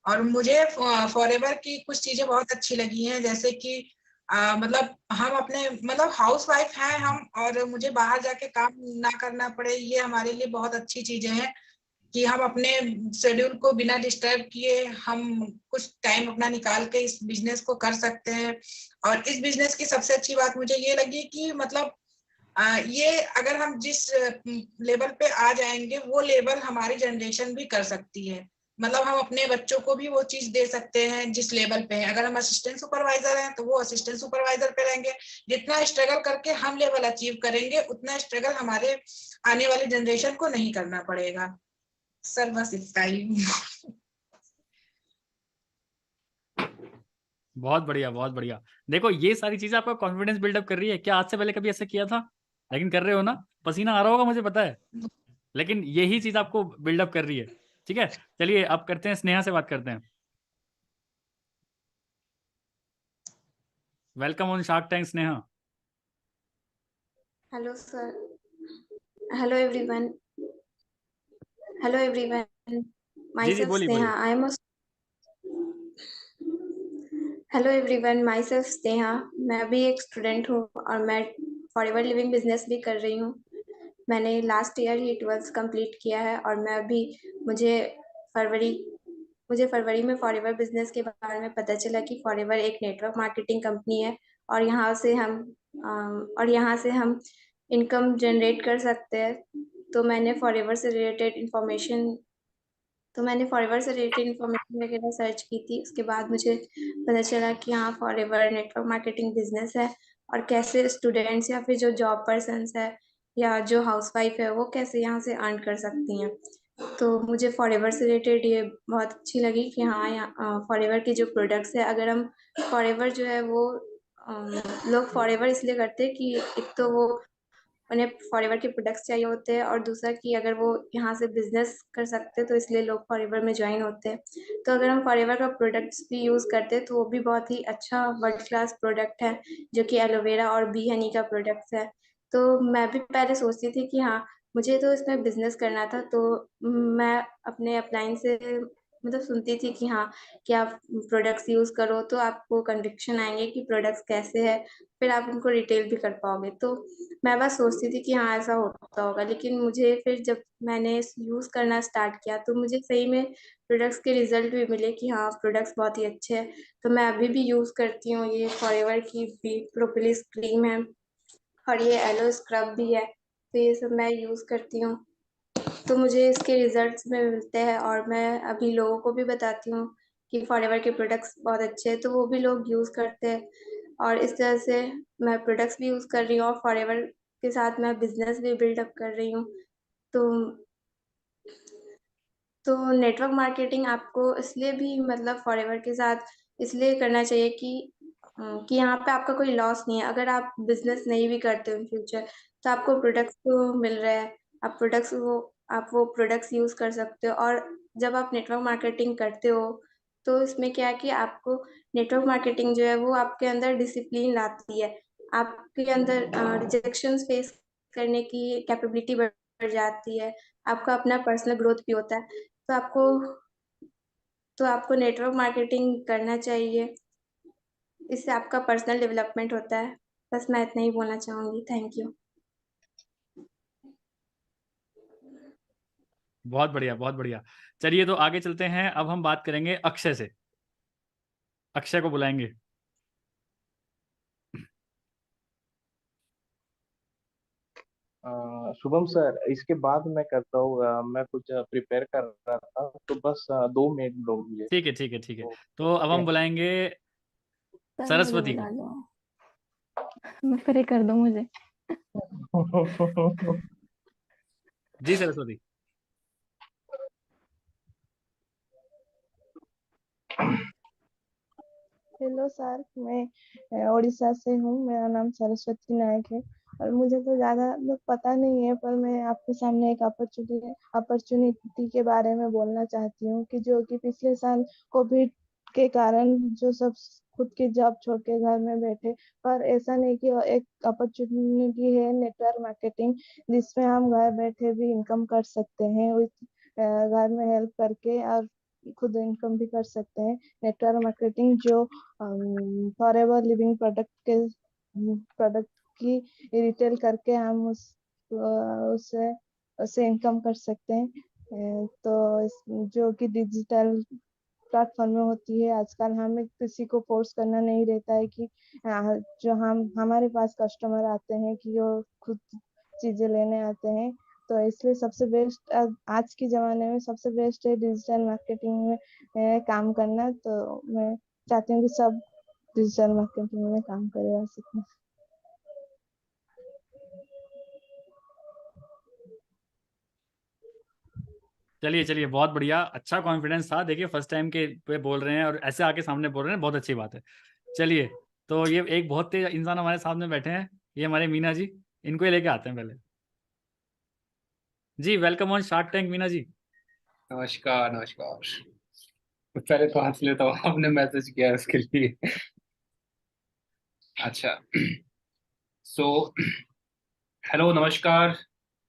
और मुझे फॉरएवर की कुछ चीजें बहुत अच्छी लगी हैं, जैसे कि मतलब हम अपने मतलब हाउस वाइफ हैं हम, और मुझे बाहर जाके काम ना करना पड़े, ये हमारे लिए बहुत अच्छी चीजें हैं कि हम अपने शेड्यूल को बिना डिस्टर्ब किए हम कुछ टाइम अपना निकाल के इस बिजनेस को कर सकते हैं। और इस बिजनेस की सबसे अच्छी बात मुझे ये लगी कि मतलब ये अगर हम जिस लेवल पे आ जाएंगे वो लेवल हमारी जनरेशन भी कर सकती है। मतलब हम अपने बच्चों को भी वो चीज दे सकते हैं जिस लेवल पे है। अगर हम असिस्टेंट सुपरवाइजर हैं तो वो असिस्टेंट सुपरवाइजर पे रहेंगे। जितना स्ट्रगल करके हम लेवल अचीव करेंगे उतना स्ट्रगल हमारे आने वाली जनरेशन को नहीं करना पड़ेगा। सर बस इतना ही। बहुत बढ़िया, बहुत बढ़िया। देखो ये सारी चीजें आपका कॉन्फिडेंस बिल्डअप कर रही है। क्या आज से पहले कभी ऐसा किया था? लेकिन कर रहे हो ना, पसीना आ रहा होगा मुझे पता है, लेकिन यही चीज आपको बिल्डअप कर रही है। ठीक है, चलिए अब करते हैं, स्नेहा से बात करते हैं। Welcome on shark Tank Sneha. Hello, sir. Hello, everyone. Hello, everyone. जी जी, Myself बोलिए Sneha. बोलिए। I am a. Hello, everyone. Myself Sneha. मैं भी एक स्टूडेंट हूँ और मैं फॉरएवर लिविंग बिजनेस भी कर रही हूँ। मैंने लास्ट ईयर ही 12th कंप्लीट किया है और मैं अभी मुझे फरवरी मुझे फरवरी में फॉरएवर बिजनेस के बारे में पता चला कि फॉरएवर एक नेटवर्क मार्केटिंग कंपनी है और यहाँ से हम इनकम जनरेट कर सकते हैं। तो मैंने फॉरएवर से रिलेटेड इन्फॉर्मेशन वगैरह सर्च की थी। उसके बाद मुझे पता चला कि हाँ, फॉरएवर नेटवर्क मार्केटिंग बिजनेस है और कैसे स्टूडेंट्स या फिर जो जॉब पर्सन्स है या जो हाउसवाइफ है वो कैसे यहाँ से अर्न कर सकती हैं। तो मुझे फॉरएवर से रिलेटेड ये बहुत अच्छी लगी कि हाँ, यहाँ फॉरएवर के जो प्रोडक्ट्स है, अगर हम फॉरएवर जो है वो लोग फॉरएवर इसलिए करते हैं कि एक तो वो उन्हें फॉरएवर के प्रोडक्ट्स चाहिए होते हैं और दूसरा कि अगर वो यहाँ से बिजनेस कर सकते हैं तो इसलिए लोग फॉरएवर में ज्वाइन होते हैं। तो अगर हम फॉरएवर का प्रोडक्ट्स भी यूज़ करते हैं तो वो भी बहुत ही अच्छा वर्ल्ड क्लास प्रोडक्ट है, जो कि एलोवेरा और बी हनी का प्रोडक्ट्स है। तो मैं भी पहले सोचती थी कि हाँ, मुझे तो इसमें बिजनेस करना था, तो मैं अपने अपलाइन से मतलब सुनती थी कि हाँ, कि आप प्रोडक्ट्स यूज़ करो तो आपको कन्विक्शन आएंगे कि प्रोडक्ट्स कैसे है, फिर आप उनको रिटेल भी कर पाओगे। तो मैं बस सोचती थी कि हाँ, ऐसा होता होगा, लेकिन मुझे फिर जब मैंने यूज़ करना स्टार्ट किया तो मुझे सही में प्रोडक्ट्स के रिजल्ट भी मिले कि हाँ, प्रोडक्ट्स बहुत ही अच्छे हैं। तो मैं अभी भी यूज़ करती हूँ, ये फॉरएवर की बी प्रोपोलिस क्रीम है और ये एलो स्क्रब भी है, तो ये सब मैं यूज़ करती हूँ। तो मुझे इसके रिजल्ट्स में मिलते हैं और मैं अभी लोगों को भी बताती हूँ कि फॉरएवर के प्रोडक्ट्स बहुत अच्छे हैं, तो वो भी लोग यूज़ करते हैं। और इस तरह से मैं प्रोडक्ट्स भी यूज़ कर रही हूँ और फॉरएवर के साथ मैं बिजनेस भी बिल्डअप कर रही हूँ। तो तो नेटवर्क मार्केटिंग आपको इसलिए भी मतलब फॉरएवर के साथ इसलिए करना चाहिए कि यहाँ पे आपका कोई लॉस नहीं है। अगर आप बिजनेस नहीं भी करते हो इन फ्यूचर तो आपको प्रोडक्ट्स तो मिल रहा है, आप वो प्रोडक्ट्स यूज़ कर सकते हो। और जब आप नेटवर्क मार्केटिंग करते हो तो इसमें क्या है कि आपको नेटवर्क मार्केटिंग जो है वो आपके अंदर डिसिप्लिन लाती है, आपके अंदर रिजेक्शंस फेस करने की कैपेबिलिटी बढ़ जाती है, आपका अपना पर्सनल ग्रोथ भी होता है। तो आपको नेटवर्क मार्केटिंग करना चाहिए, इससे आपका पर्सनल डेवलपमेंट होता है। बस मैं इतना ही बोलना चाहूँगी। Thank you. बहुत बढ़िया, बहुत बढ़िया। चलिए तो आगे चलते हैं, अब हम बात करेंगे अक्षय से। अक्षय को बुलाएंगे। शुभम सर, इसके बाद मैं करता हूँ। मैं कुछ प्रिपेयर कर रहा था, तो बस 2 मिनट दो मुझे। ठीक है, ठीक है, ठीक है। तो तो अब हम बुलाएंगे सर मुझे सरस्वती बुला को। लो, मैं फ्री कर दो मुझे। जी सरस्वती। हेलो सर, मैं उड़ीसा से हूँ। मेरा नाम सरस्वती नायक है और मुझे तो ज़्यादा पता नहीं है, पर मैं आपके सामने एक अपॉर्चुनिटी के बारे में बोलना चाहती हूँ कि जो कि पिछले साल कोविड के कारण जो सब खुद की जॉब छोड़ के घर में बैठे, पर ऐसा नहीं कि एक अपॉर्चुनिटी है नेटवर्क मार्केटिंग, जिसमें हम घर बैठे भी इनकम कर सकते हैं, घर में हेल्प करके और खुद इनकम भी कर सकते हैं। नेटवर्क मार्केटिंग जो फॉरएवर लिविंग प्रोडक्ट की रिटेल करके हम उससे उससे इनकम कर सकते हैं। तो जो कि डिजिटल प्लेटफॉर्म में होती है आजकल, हमें किसी को फोर्स करना नहीं रहता है कि जो हमारे पास कस्टमर आते हैं कि वो खुद चीजें लेने आते हैं। तो इसलिए सबसे बेस्ट आज के ज़माने में सबसे बेस्ट है डिजिटल मार्केटिंग में काम करना। तो मैं चाहती हूँ कि सब डिजिटल मार्केटिंग में काम करे और सीखें। चलिए चलिए, बहुत बढ़िया, अच्छा कॉन्फिडेंस था। देखिए फर्स्ट टाइम के पे बोल रहे हैं और ऐसे आके सामने बोल रहे हैं, बहुत अच्छी बात है। चलिए, तो ये एक बहुत तेज इंसान हमारे सामने बैठे हैं, ये हमारे मीना जी, इनको ही लेके आते हैं पहले। जी welcome on shark tank Meena ji. नमस्कार नमस्कार। पहले तो हंस लेता हूँ, आपने मैसेज किया है उसके लिए। अच्छा, सो हेलो नमस्कार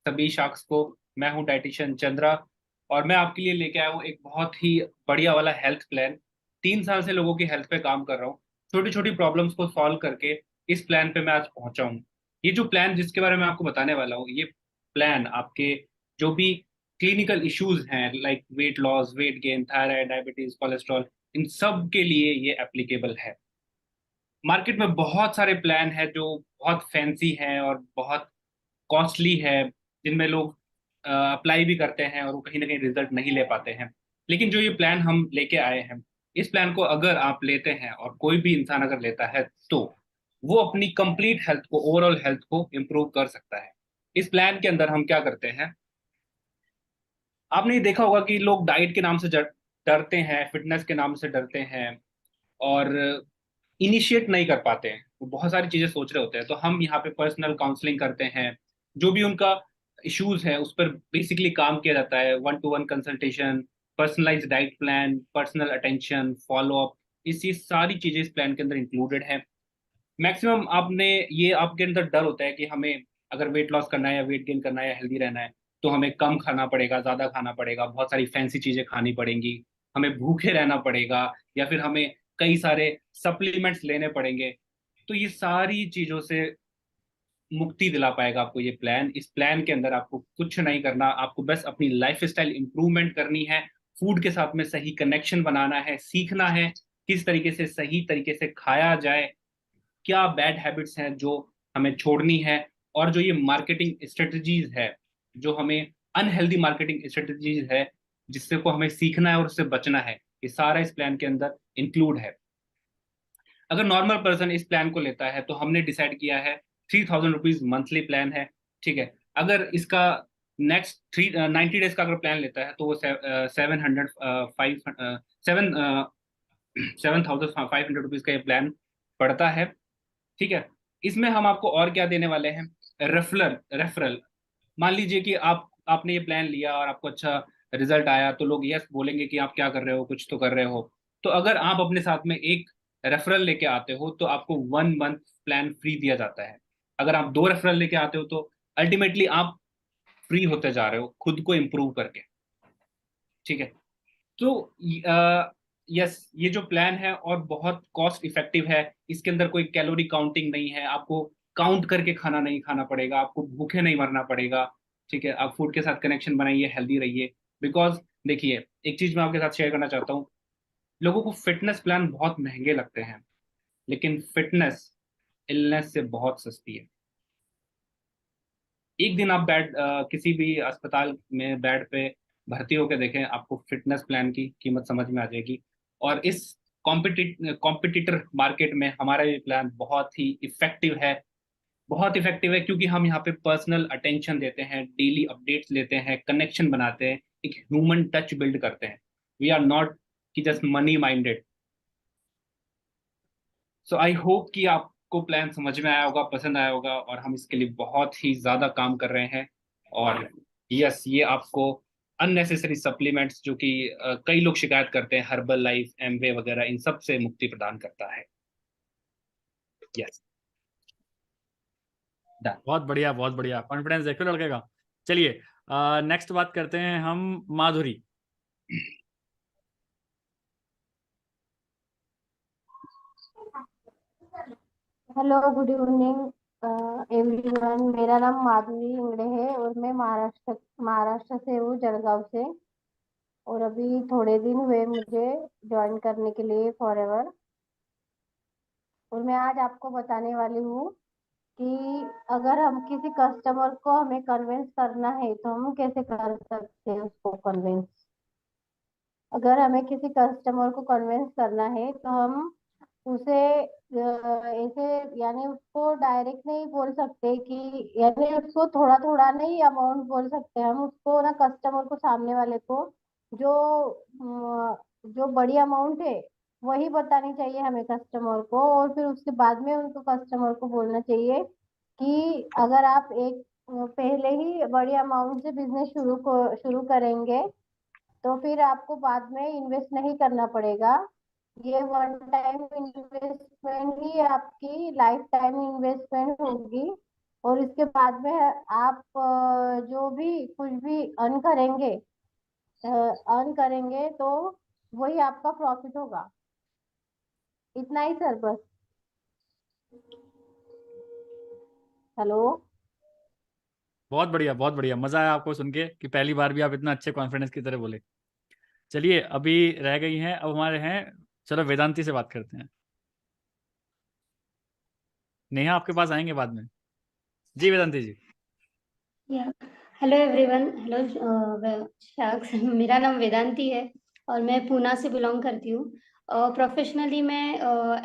सभी शार्क्स को। मैं हूँ डाइटिशियन चंद्रा और मैं आपके लिए लेके आया हूँ एक बहुत ही बढ़िया वाला हेल्थ प्लान। 3 साल से लोगों की हेल्थ पे काम कर रहा हूँ, छोटी छोटी प्रॉब्लम्स को सॉल्व करके इस प्लान पे मैं आज पहुंचा हूँ। ये जो प्लान जिसके बारे में आपको बताने वाला हूँ, ये प्लान आपके जो भी क्लिनिकल इश्यूज हैं like weight loss, weight gain, thyroid, diabetes, cholesterol, इन सब के लिए ये एप्लीकेबल है। मार्केट में बहुत सारे प्लान हैं जो बहुत फैंसी हैं और बहुत कॉस्टली है, जिनमें लोग अप्लाई भी करते हैं और वो कहीं ना कहीं रिजल्ट नहीं ले पाते हैं। लेकिन जो ये प्लान हम लेके आए हैं, इस प्लान को अगर आप लेते हैं और कोई भी इंसान अगर लेता है तो वो अपनी कंप्लीट हेल्थ को, ओवरऑल हेल्थ को इम्प्रूव कर सकता है। इस प्लान के अंदर हम क्या करते हैं, आपने ये देखा होगा कि लोग डाइट के नाम से डरते हैं, फिटनेस के नाम से डरते हैं और इनिशिएट नहीं कर पाते हैं। वो बहुत सारी चीजें सोच रहे होते हैं। तो हम यहाँ पे पर्सनल काउंसलिंग करते हैं, जो भी उनका इश्यूज है उस पर बेसिकली काम किया जाता है। 1-to-1 consultation, personalise diet plan, personal attention, follow up, इसी सारी चीजें इस प्लान के अंदर इंक्लूडेड है। मैक्सिमम आपने ये आपके अंदर डर होता है कि हमें अगर वेट लॉस करना है या वेट गेन करना है या हेल्दी रहना है तो हमें कम खाना पड़ेगा, ज्यादा खाना पड़ेगा, बहुत सारी फैंसी चीजें खानी पड़ेंगी, हमें भूखे रहना पड़ेगा, या फिर हमें कई सारे सप्लीमेंट्स लेने पड़ेंगे। तो ये सारी चीजों से मुक्ति दिला पाएगा आपको ये प्लान। इस प्लान के अंदर आपको कुछ नहीं करना, आपको बस अपनी लाइफ स्टाइल इंप्रूवमेंट करनी है, फूड के साथ में सही कनेक्शन बनाना है, सीखना है किस तरीके से सही तरीके से खाया जाए, क्या बैड हैबिट्स हैं जो हमें छोड़नी है, और जो ये मार्केटिंग स्ट्रेटजीज है, जो हमें अनहेल्दी मार्केटिंग स्ट्रेटजीज है जिससे को हमें सीखना है और उससे बचना है, ये सारा इस प्लान के अंदर इंक्लूड है। अगर नॉर्मल पर्सन इस प्लान को लेता है तो हमने डिसाइड किया है 3000 रुपीज मंथली प्लान है, ठीक है। अगर इसका नेक्स्ट 90 डेज का अगर प्लान लेता है तो वो 7,500 रुपीज का ये प्लान पड़ता है, ठीक है। इसमें हम आपको और क्या देने वाले हैं, रेफरल। मान लीजिए कि आपने ये प्लान लिया और आपको अच्छा रिजल्ट आया तो लोग यस बोलेंगे कि आप क्या कर रहे हो, कुछ तो कर रहे हो। तो अगर आप अपने साथ में एक रेफरल लेके आते हो तो आपको 1 मंथ प्लान फ्री दिया जाता है। अगर आप 2 रेफरल लेके आते हो तो अल्टीमेटली आप फ्री होते जा रहे हो खुद को इम्प्रूव करके, ठीक है। तो यस, ये जो प्लान है और बहुत कॉस्ट इफेक्टिव है, इसके अंदर कोई कैलोरी काउंटिंग नहीं है, आपको काउंट करके खाना नहीं खाना पड़ेगा, आपको भूखे नहीं मरना पड़ेगा, ठीक है। आप फूड के साथ कनेक्शन बनाइए, हेल्दी रहिए। बिकॉज देखिए, एक चीज मैं आपके साथ शेयर करना चाहता हूँ, लोगों को फिटनेस प्लान बहुत महंगे लगते हैं, लेकिन फिटनेस इलनेस से बहुत सस्ती है। एक दिन आप किसी भी अस्पताल में बेड पे भर्ती होकर देखें, आपको फिटनेस प्लान की कीमत समझ में आ जाएगी। और इस कॉम्पिटिटर मार्केट में हमारा ये प्लान बहुत ही इफेक्टिव है, बहुत इफेक्टिव है, क्योंकि हम यहाँ पे पर्सनल अटेंशन देते हैं, डेली अपडेट्स लेते हैं, कनेक्शन बनाते हैं, एक ह्यूमन टच बिल्ड करते हैं। वी आर नॉट कि just money minded, so I hope कि आपको प्लान समझ में आया होगा, पसंद आया होगा, और हम इसके लिए बहुत ही ज़्यादा काम कर रहे हैं। और यस, ये आपको अननेसेसरी सप्लीमेंट्स जो कि कई लोग शिकायत करते हैं, हर्बल लाइफ, एमवे वगैरह, इन सब से मुक्ति प्रदान करता है। यस, बहुत बढ़िया, बहुत बढ़िया, कॉन्फिडेंस देखो लड़के का। चलिए नेक्स्ट बात करते हैं हम Madhuri. Hello, good evening everyone. मेरा नाम माधुरी इंगड़े है और मैं महाराष्ट्र से हूँ, जलगांव से। और अभी थोड़े दिन हुए मुझे ज्वाइन करने के लिए फॉरएवर। और मैं आज आपको बताने वाली हूँ कि अगर हम किसी कस्टमर को हमें कन्विंस करना है तो हम कैसे कर सकते हैं उसको कन्विंस। अगर हमें किसी कस्टमर को कन्विंस करना है तो हम उसे ऐसे, यानी उसको डायरेक्ट नहीं बोल सकते कि, यानी उसको थोड़ा थोड़ा नहीं अमाउंट बोल सकते हम उसको ना, कस्टमर को, सामने वाले को जो जो बड़ी अमाउंट है वही बतानी चाहिए हमें कस्टमर को। और फिर उसके बाद में उनको कस्टमर को बोलना चाहिए कि अगर आप एक पहले ही बड़ी अमाउंट से बिजनेस शुरू करेंगे तो फिर आपको बाद में इन्वेस्ट नहीं करना पड़ेगा। ये वन टाइम इन्वेस्टमेंट ही आपकी लाइफ टाइम इन्वेस्टमेंट होगी। और इसके बाद में आप जो भी कुछ भी अर्न करेंगे तो वही आपका प्रॉफिट होगा। इतना ही सर, बस। हेलो। बहुत बढ़िया, बहुत बढ़िया, मजा आया आपको सुन के कि पहली बार भी आप इतना अच्छे कॉन्फिडेंस की तरह बोले। चलिए अभी रह गई हैं, अब हमारे हैं, चलो वेदांती से बात करते हैं। नेहा आपके पास आएंगे बाद में। जी Vedanti ji. Hello everyone. Hello sharks. मेरा नाम वेदांती है और मैं पूना से बिलोंग करती हूँ। प्रोफेशनली मैं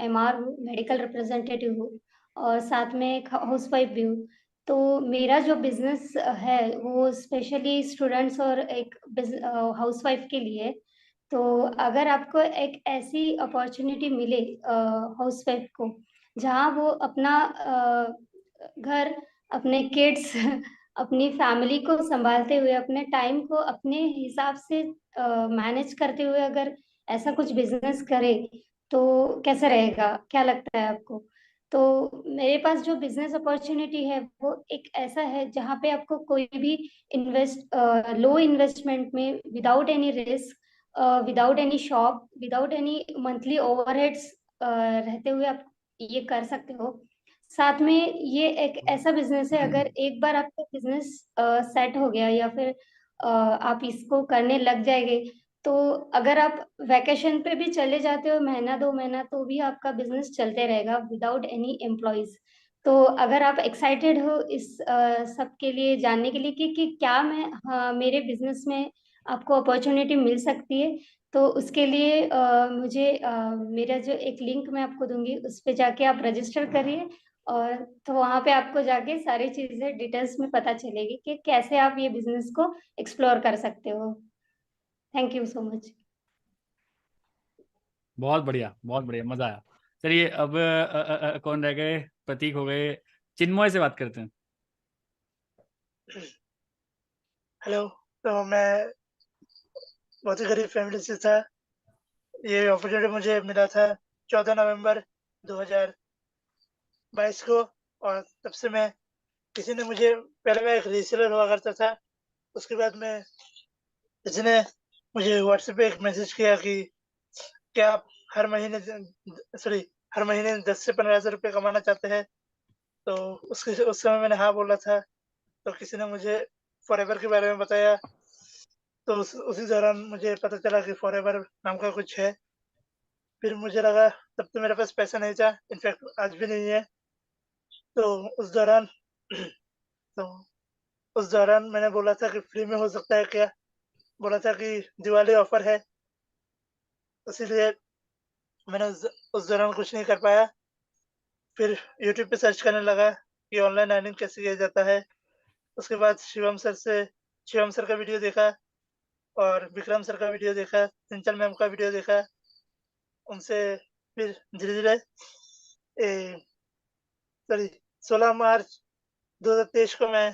एमआर हूँ, मेडिकल रिप्रेजेंटेटिव हूँ, और साथ में एक हाउस वाइफ भी हूँ। तो मेरा जो बिजनेस है वो स्पेशली स्टूडेंट्स और एक हाउस वाइफ के लिए है। तो अगर आपको एक ऐसी अपॉर्चुनिटी मिले हाउस वाइफ को, जहाँ वो अपना घर, अपने किड्स अपनी फैमिली को संभालते हुए, अपने टाइम को अपने हिसाब से मैनेज करते हुए अगर ऐसा कुछ बिजनेस करे तो कैसा रहेगा, क्या लगता है आपको? तो मेरे पास जो बिजनेस अपॉर्चुनिटी है वो एक ऐसा है जहाँ पे आपको कोई भी लो इन्वेस्टमेंट में, without any risk, without any shop, without any monthly overheads रहते हुए आप ये कर सकते हो। साथ में ये एक ऐसा बिजनेस है, अगर एक बार आपका बिजनेस सेट हो गया या फिर आप इसको करने लग जाएंगे, तो अगर आप वैकेशन पे भी चले जाते हो महीना 2 महीना, तो भी आपका बिजनेस चलते रहेगा विदाउट एनी एम्प्लॉयज। तो अगर आप एक्साइटेड हो इस सब के लिए जानने के लिए कि क्या मेरे बिजनेस में आपको अपॉर्चुनिटी मिल सकती है, तो उसके लिए मुझे मेरा जो एक लिंक मैं आपको दूंगी, उस पे जाके आप रजिस्टर करिए। और तो वहां पे आपको जाके सारी चीजें डिटेल्स में पता चलेगी कि कैसे आप ये बिजनेस को एक्सप्लोर कर सकते हो। Thank you so much. बहुत बढ़िया, बहुत बढ़िया, मजा आया। चलिए अब कौन रह गए? प्रतीक हो गए, चिन्मय से बात करते हैं। हेलो। तो मैं बहुत ही गरीब फैमिली से था। ये अपॉर्चुनिटी मुझे मिला था 14 नवंबर 2022 को, और तब से मैं, किसी ने मुझे, पहले मैं एक रीसेलर हुआ करता था, उसके बाद में किसी ने मुझे व्हाट्सएप पे एक मैसेज किया कि क्या आप हर महीने हर महीने 10 से 15,000 रुपये कमाना चाहते हैं? तो उस समय मैंने हाँ बोला था। तो किसी ने मुझे फॉरएवर के बारे में बताया, तो उसी दौरान मुझे पता चला कि फॉरएवर नाम का कुछ है। फिर मुझे लगा, तब तो मेरे पास पैसा नहीं था, इनफैक्ट आज भी नहीं है। तो उस दौरान तो उस दौरान मैंने बोला था कि फ्री में हो सकता है क्या? बोला था कि दिवाली ऑफर है, इसीलिए मैंने उस दौरान कुछ नहीं कर पाया। फिर यूट्यूब पे सर्च करने लगा कि ऑनलाइन अर्निंग कैसे किया जाता है। उसके बाद शिवम सर का वीडियो देखा, और विक्रम सर का वीडियो देखा, सिंचल मैम का वीडियो देखा। उनसे फिर धीरे-धीरे सॉरी 16 मार्च 2023 को मैं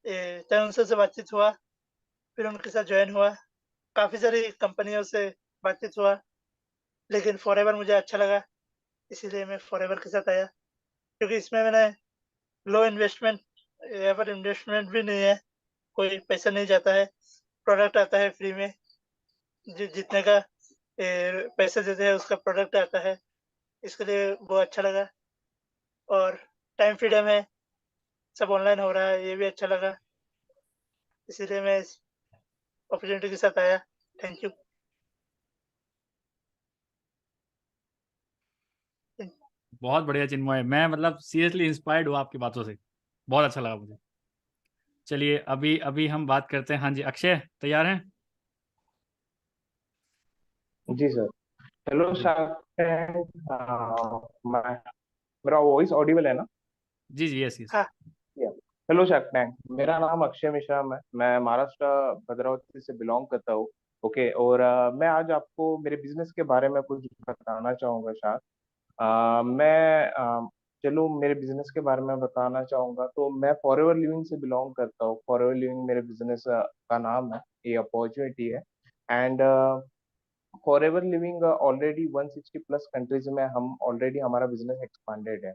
तरुण सर से बातचीत हुआ, फिर उनके साथ ज्वाइन हुआ। काफ़ी सारी कंपनियों से बातचीत हुआ, लेकिन फॉरएवर मुझे अच्छा लगा, इसीलिए मैं फॉरएवर के साथ आया, क्योंकि इसमें मैंने लो इन्वेस्टमेंट, यहाँ पर इन्वेस्टमेंट भी नहीं है, कोई पैसा नहीं जाता है, प्रोडक्ट आता है फ्री में, जितने का पैसे देते हैं उसका प्रोडक्ट आता है, इसके लिए बहुत अच्छा लगा। और टाइम फ्रीडम है, सब ऑनलाइन हो रहा है, ये भी अच्छा लगा, इसीलिए मैं इस अपॉर्चुनिटी के साथ आया। Thank you. बहुत बढ़िया चिन्मय, मैं मतलब सीरियसली इंस्पायर्ड हुआ आपकी बातों से, बहुत अच्छा लगा मुझे। चलिए अभी अभी हम बात करते हैं। हाँ जी अक्षय, तैयार हैं? जी सर। हेलो जी शार्क टैंक, मैं मेरा वॉइस ऑडिबल है ना? जी जी, यस यस। हाँ, हेलो शार्क टैंक, मेरा नाम अक्षय मिश्रा, मैं महाराष्ट्र भद्रावती से बिलोंग करता हूँ। ओके, और मैं आज आपको मेरे बिजनेस के बारे में कुछ बताना चाहूँगा शार्क। चलो मेरे बिजनेस के बारे में बताना चाहूँगा, तो मैं फॉरएवर लिविंग से बिलोंग करता हूँ। फॉरएवर लिविंग मेरे बिजनेस का नाम है, ये अपॉर्चुनिटी है। And forever living already 160 plus countries में हम ऑलरेडी हमारा बिजनेस एक्सपांडेड है।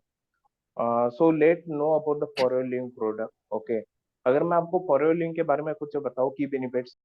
So let know about the forever living product. Okay, अगर मैं आपको फॉरएवर लिविंग के बारे में कुछ बताऊँ की बेनिफिट्स,